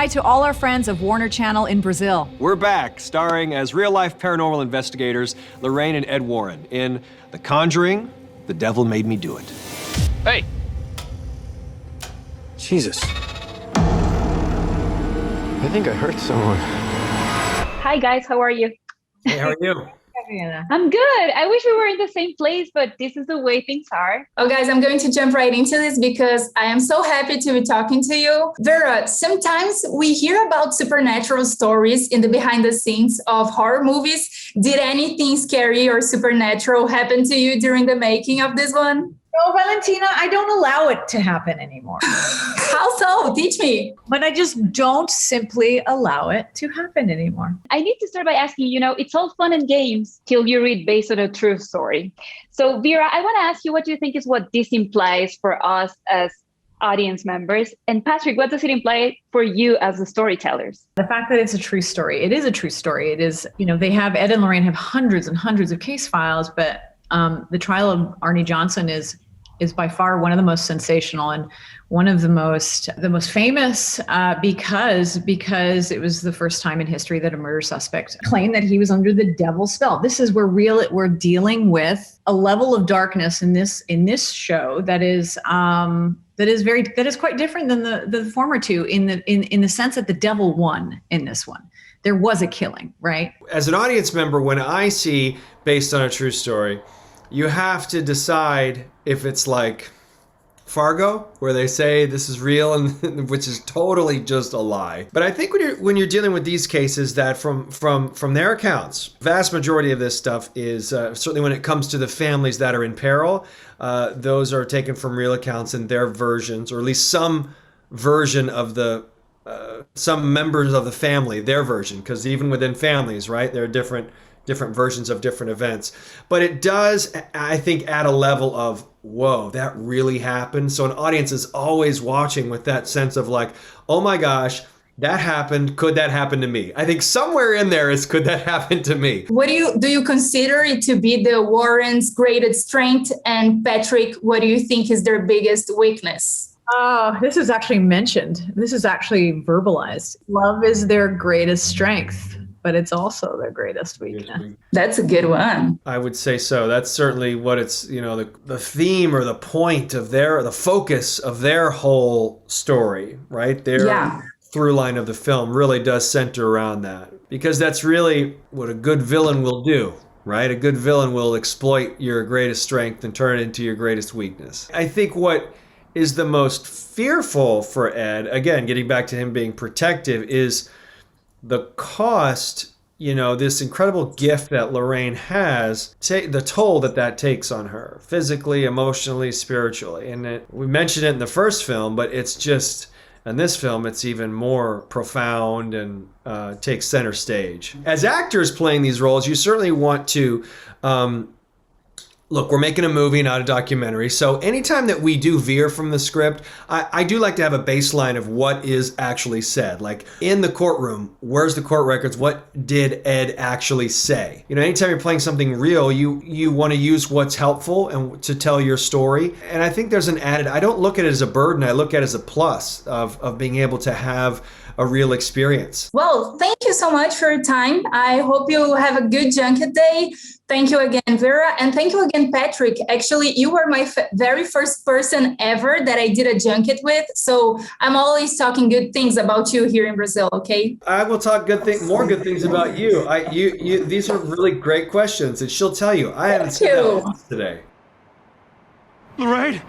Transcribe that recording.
hi to all our friends of Warner Channel in Brazil. We're back, starring as real-life paranormal investigators Lorraine and Ed Warren in The Conjuring, The Devil Made Me Do It. Hey! Jesus. I think I hurt someone. Hi guys, how are you? Hey, how are you? I'm good. I wish we were in the same place, but this is the way things are. Oh, guys, I'm going to jump right into this because I am so happy to be talking to you. Vera, sometimes we hear about supernatural stories in the behind the scenes of horror movies. Did anything scary or supernatural happen to you during the making of this one? No, Valentina, I don't allow it to happen anymore. How so? Teach me. But I just don't simply allow it to happen anymore. I need to start by asking, it's all fun and games till you read based on a true story. So Vera, I want to ask you, what do you think is what this implies for us as audience members? And Patrick, what does it imply for you as the storytellers? The fact that it's a true story, it is a true story. It is, Ed and Lorraine have hundreds and hundreds of case files, but the trial of Arnie Johnson is by far one of the most sensational and one of the most famous because it was the first time in history that a murder suspect claimed that he was under the devil's spell. This is where we're dealing with a level of darkness in this show that is quite different than the former two in the sense that the devil won in this one. There was a killing, right? As an audience member, when I see based on a true story, you have to decide if it's like Fargo, where they say this is real, and which is totally just a lie. But I think when you're dealing with these cases, that from their accounts, vast majority of this stuff is certainly when it comes to the families that are in peril, those are taken from real accounts and their versions, or at least some version of the some members of the family, their version, because even within families, right, there are different versions of different events. But it does, I think, add a level of, whoa, that really happened. So an audience is always watching with that sense of like, oh my gosh, that happened. Could that happen to me? I think somewhere in there is, could that happen to me? What do you consider it to be the Warrens' greatest strength? And Patrick, what do you think is their biggest weakness? This is actually mentioned. This is actually verbalized. Love is their greatest strength, but it's also their greatest weakness. That's a good one. I would say so. That's certainly what it's, the theme or the point of the focus of their whole story, right? Their through line of the film really does center around that, because that's really what a good villain will do, right? A good villain will exploit your greatest strength and turn it into your greatest weakness. I think what is the most fearful for Ed, again, getting back to him being protective, is the cost, this incredible gift that Lorraine has, the toll that takes on her, physically, emotionally, spiritually. And we mentioned it in the first film, but it's just, in this film, it's even more profound and takes center stage. As actors playing these roles, you certainly want to, look, we're making a movie, not a documentary. So anytime that we do veer from the script, I do like to have a baseline of what is actually said. Like in the courtroom, where's the court records? What did Ed actually say? Anytime you're playing something real, you want to use what's helpful and to tell your story. And I think there's an added, I don't look at it as a burden. I look at it as a plus of being able to have a real experience. Well, thank you so much for your time. I hope you have a good junket day. Thank you again, Vera. And thank you again, Patrick. Actually, you were my very first person ever that I did a junket with. So I'm always talking good things about you here in Brazil, okay? I will talk more good things about you. These are really great questions. And she'll tell you, I haven't said that once today. Lorraine,